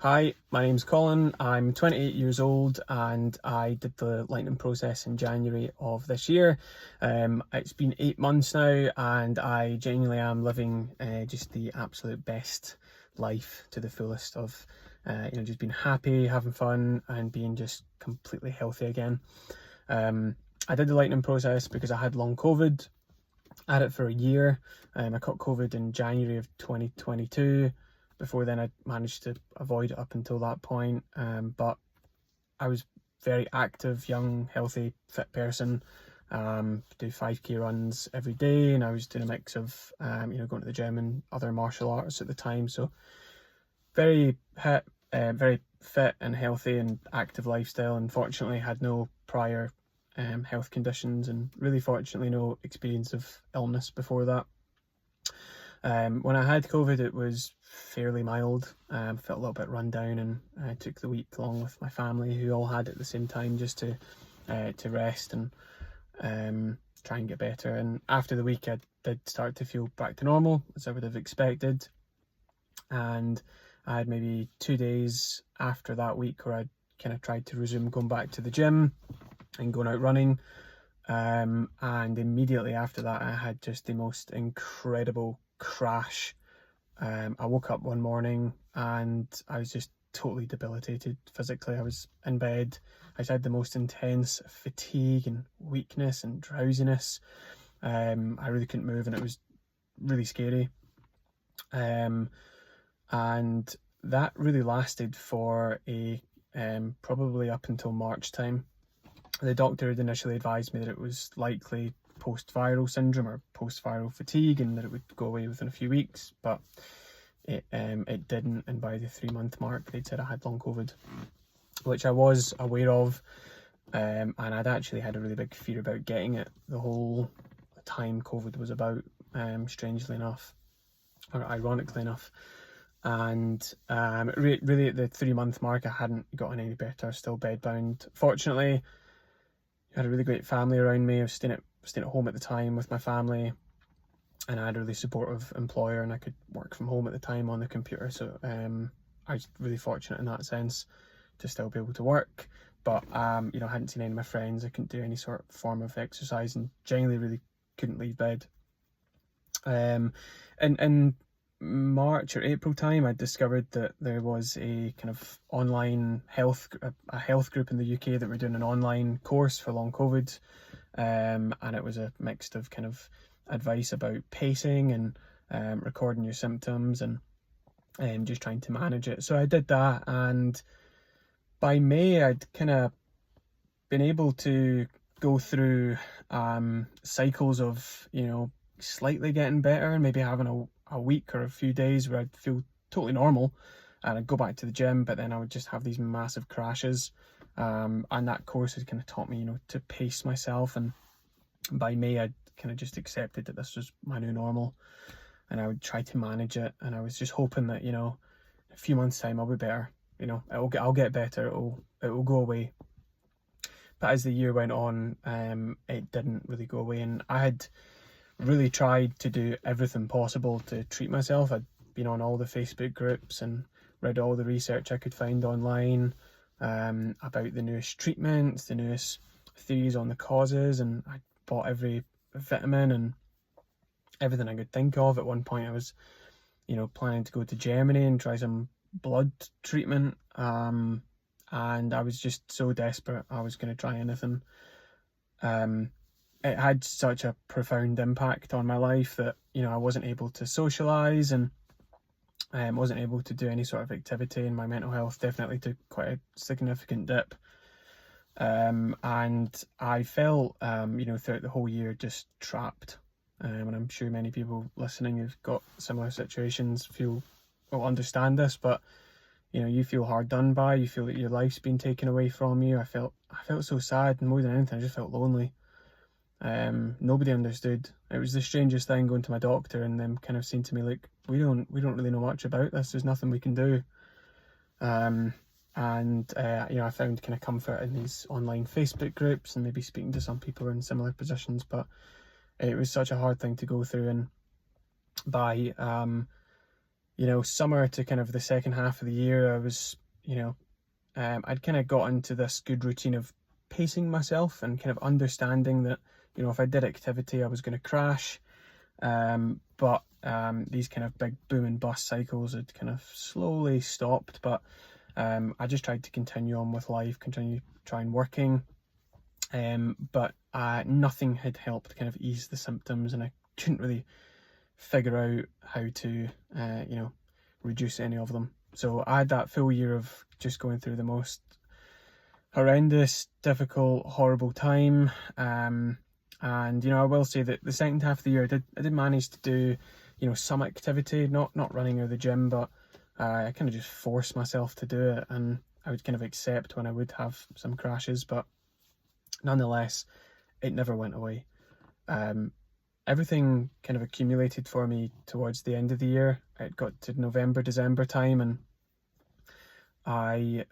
Hi, my name's Colin. I'm 28 years old and I did the lightning process in January of this year. It's been 8 months now and I genuinely am living just the absolute best life to the fullest of just being happy, having fun and being just completely healthy again. I did the lightning process because I had long COVID. I had it for a year. I caught COVID in January of 2022. Before then, I managed to avoid it up until that point. But I was very active, young, healthy, fit person. Do 5k runs every day, and I was doing a mix of going to the gym and other martial arts at the time. So very fit and healthy and active lifestyle. Unfortunately, had no prior health conditions, and really fortunately no experience of illness before that. When I had COVID, it was fairly mild. Felt a little bit run down, and I took the week along with my family, who all had it at the same time, just to rest and try and get better. And after the week, I did start to feel back to normal, as I would have expected. And I had maybe 2 days after that week where I kind of tried to resume going back to the gym and going out running. And immediately after that, I had just the most incredible crash. I woke up one morning and I was just totally debilitated physically. I was in bed. I just had the most intense fatigue and weakness and drowsiness. I really couldn't move, and it was really scary. And that really lasted for probably up until March time. The doctor had initially advised me that it was likely post-viral syndrome or post-viral fatigue, and that it would go away within a few weeks, but it didn't. And by the 3-month mark, they'd said I had long COVID, which I was aware of, and I'd actually had a really big fear about getting it the whole time COVID was about, strangely enough, or ironically enough. And really at the 3-month mark, I hadn't gotten any better, still bedbound. Fortunately, I had a really great family around me. I was staying at home at the time with my family, and I had a really supportive employer, and I could work from home at the time on the computer. So I was really fortunate in that sense to still be able to work. But I hadn't seen any of my friends. I couldn't do any sort of form of exercise, and genuinely really couldn't leave bed. In March or April time, I discovered that there was a kind of online health group in the UK that were doing an online course for long COVID, and it was a mix of kind of advice about pacing and recording your symptoms and just trying to manage it. So I did that, and by May I'd kind of been able to go through cycles of slightly getting better and maybe having a week or a few days where I'd feel totally normal, and I'd go back to the gym, but then I would just have these massive crashes. And that course had kind of taught me, to pace myself. And by May, I'd kind of just accepted that this was my new normal, and I would try to manage it. And I was just hoping that, in a few months' time, I'll be better. I'll get better. It will go away. But as the year went on, it didn't really go away, and I had really tried to do everything possible to treat myself. I'd been on all the Facebook groups and read all the research I could find online about the newest treatments, the newest theories on the causes, and I bought every vitamin and everything I could think of. At one point I was planning to go to Germany and try some blood treatment, and I was just so desperate. I was going to try anything. It had such a profound impact on my life that I wasn't able to socialize, and wasn't able to do any sort of activity, and my mental health definitely took quite a significant dip. And I felt throughout the whole year just trapped, and I'm sure many people listening who've got similar situations will understand this, but you feel hard done by. You feel that your life's been taken away from you. I felt so sad, and more than anything I just felt lonely. Nobody understood. It was the strangest thing going to my doctor and them kind of saying to me, look, we don't really know much about this, there's nothing we can do. I found kind of comfort in these online Facebook groups and maybe speaking to some people who are in similar positions, but it was such a hard thing to go through. And by summer to kind of the second half of the year, I was, I'd kind of got into this good routine of pacing myself and kind of understanding that, if I did activity, I was going to crash. But these kind of big boom and bust cycles had kind of slowly stopped. But I just tried to continue on with life, continue trying working. But nothing had helped kind of ease the symptoms, and I couldn't really figure out how to, reduce any of them. So I had that full year of just going through the most horrendous, difficult, horrible time. And I will say that the second half of the year, I did manage to do, some activity, not running or the gym, but I kind of just forced myself to do it, and I would kind of accept when I would have some crashes, but nonetheless, it never went away. Everything kind of accumulated for me towards the end of the year. It got to November, December time, and I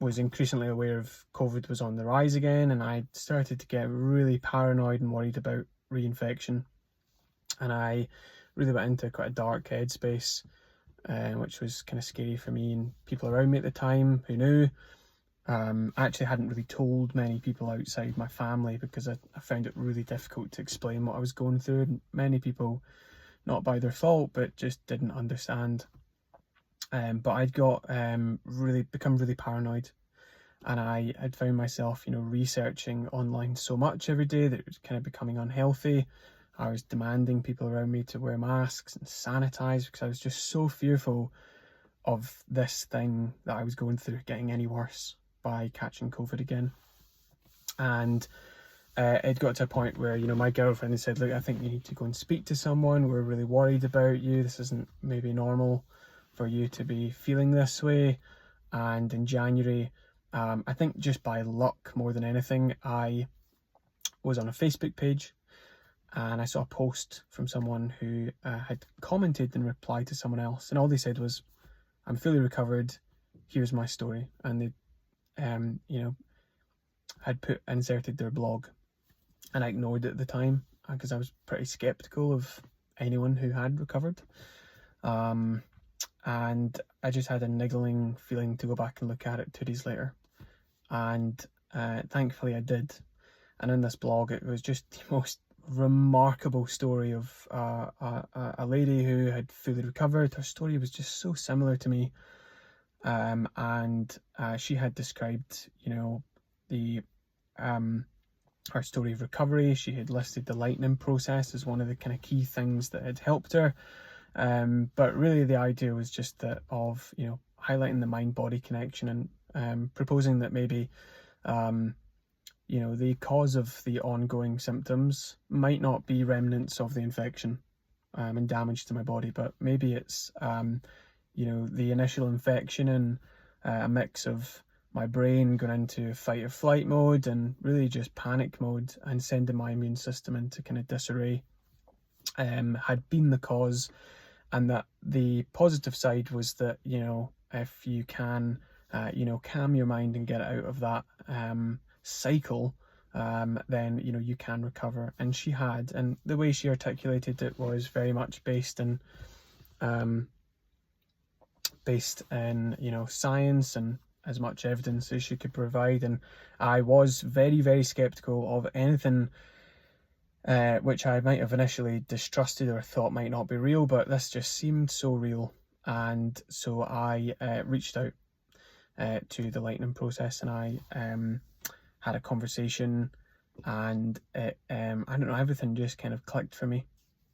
was increasingly aware of COVID was on the rise again, and I started to get really paranoid and worried about reinfection. And I really went into quite a dark headspace, which was kind of scary for me and people around me at the time who knew. I actually hadn't really told many people outside my family because I found it really difficult to explain what I was going through. And many people, not by their fault, but just didn't understand. But I'd got become really paranoid, and I had found myself, researching online so much every day that it was kind of becoming unhealthy. I was demanding people around me to wear masks and sanitize because I was just so fearful of this thing that I was going through getting any worse by catching COVID again. And it got to a point where, my girlfriend had said, look, I think you need to go and speak to someone. We're really worried about you. This isn't maybe normal for you to be feeling this way. And in January, I think just by luck more than anything, I was on a Facebook page and I saw a post from someone who had commented and replied to someone else. And all they said was, I'm fully recovered. Here's my story. And they had inserted their blog, and I ignored it at the time because I was pretty skeptical of anyone who had recovered. And I just had a niggling feeling to go back and look at it 2 days later. And thankfully I did. And in this blog, it was just the most remarkable story of a lady who had fully recovered. Her story was just so similar to me. And she had described, her story of recovery. She had listed the lightning process as one of the kind of key things that had helped her. But really the idea was just that of, highlighting the mind-body connection and proposing that maybe, the cause of the ongoing symptoms might not be remnants of the infection and damage to my body, but maybe it's, the initial infection and a mix of my brain going into fight or flight mode and really just panic mode and sending my immune system into kind of disarray had been the cause. And that the positive side was that, if you can, calm your mind and get it out of that cycle, then, you can recover. And she had, and the way she articulated it was very much based in, science and as much evidence as she could provide. And I was very, very skeptical of anything which I might have initially distrusted or thought might not be real, but this just seemed so real. And so I reached out to the lightning process, and I had a conversation, and it, I don't know, everything just kind of clicked for me.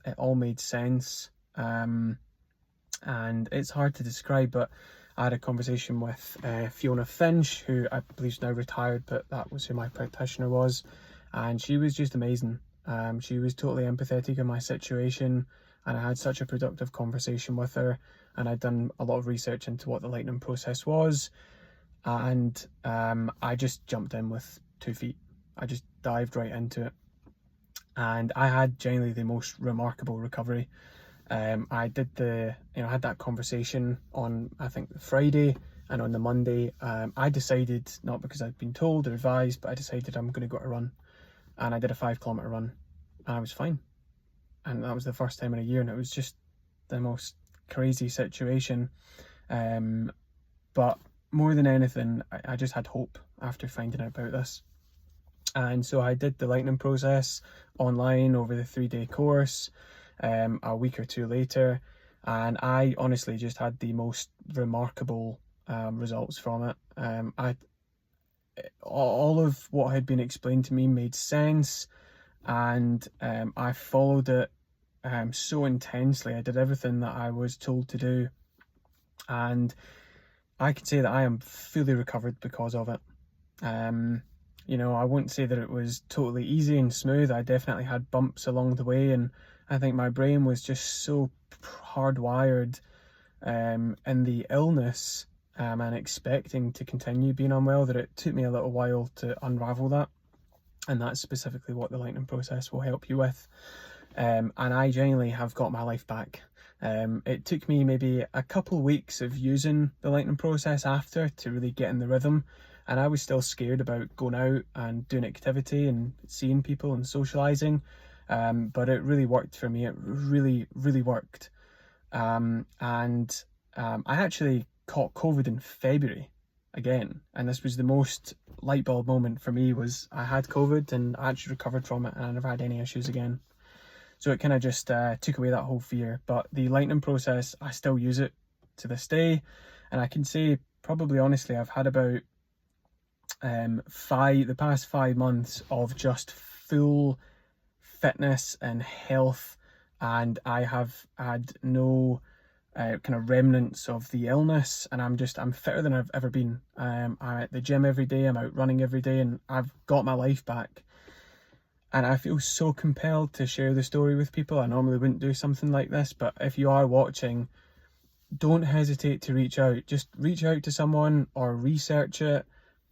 It all made sense. And it's hard to describe, but I had a conversation with Fiona Finch, who I believe is now retired, but that was who my practitioner was, and she was just amazing. She was totally empathetic in my situation, and I had such a productive conversation with her, and I'd done a lot of research into what the lightning process was, and I just jumped in with 2 feet. I just dived right into it, and I had genuinely the most remarkable recovery. I did had that conversation on, I think, the Friday, and on the Monday, I decided, not because I'd been told or advised, but I decided I'm going to go on a run. And I did a 5-kilometer run, and I was fine. And that was the first time in a year, and it was just the most crazy situation. But more than anything, I just had hope after finding out about this. And so I did the lightning process online over the 3-day course a week or two later, and I honestly just had the most remarkable results from it. All of what had been explained to me made sense, and I followed it so intensely. I did everything that I was told to do, and I can say that I am fully recovered because of it. You know, I wouldn't say that it was totally easy and smooth. I definitely had bumps along the way, and I think my brain was just so hardwired in the illness and expecting to continue being unwell that it took me a little while to unravel that. And that's specifically what the lightning process will help you with. And I genuinely have got my life back. It took me maybe a couple of weeks of using the lightning process after to really get in the rhythm, and I was still scared about going out and doing activity and seeing people and socializing, but it really worked for me. It really worked. I actually caught COVID in February again, and this was the most light bulb moment for me. Was I had COVID and I actually recovered from it, and I never had any issues again. So it kind of just took away that whole fear. But the lightning process, I still use it to this day, and I can say probably honestly I've had about the past 5 months of just full fitness and health, and I have had no kind of remnants of the illness, and I'm fitter than I've ever been. I'm at the gym every day, I'm out running every day, and I've got my life back. And I feel so compelled to share the story with people. I normally wouldn't do something like this, but if you are watching, don't hesitate to reach out. Just reach out to someone or research it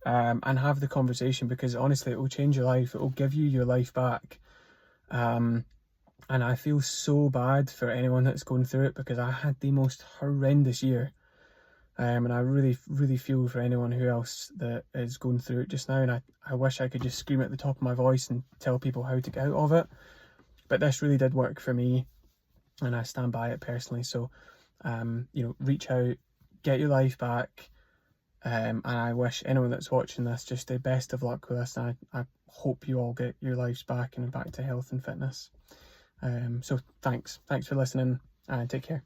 and have the conversation, because honestly, it will change your life. It will give you your life back. And I feel so bad for anyone that's going through it, because I had the most horrendous year. And I really feel for anyone who else that is going through it just now, and I wish I could just scream at the top of my voice and tell people how to get out of it, but this really did work for me, and I stand by it personally. So you know, reach out, get your life back, and I wish anyone that's watching this just the best of luck with this, and I hope you all get your lives back and back to health and fitness. So thanks for listening, and take care.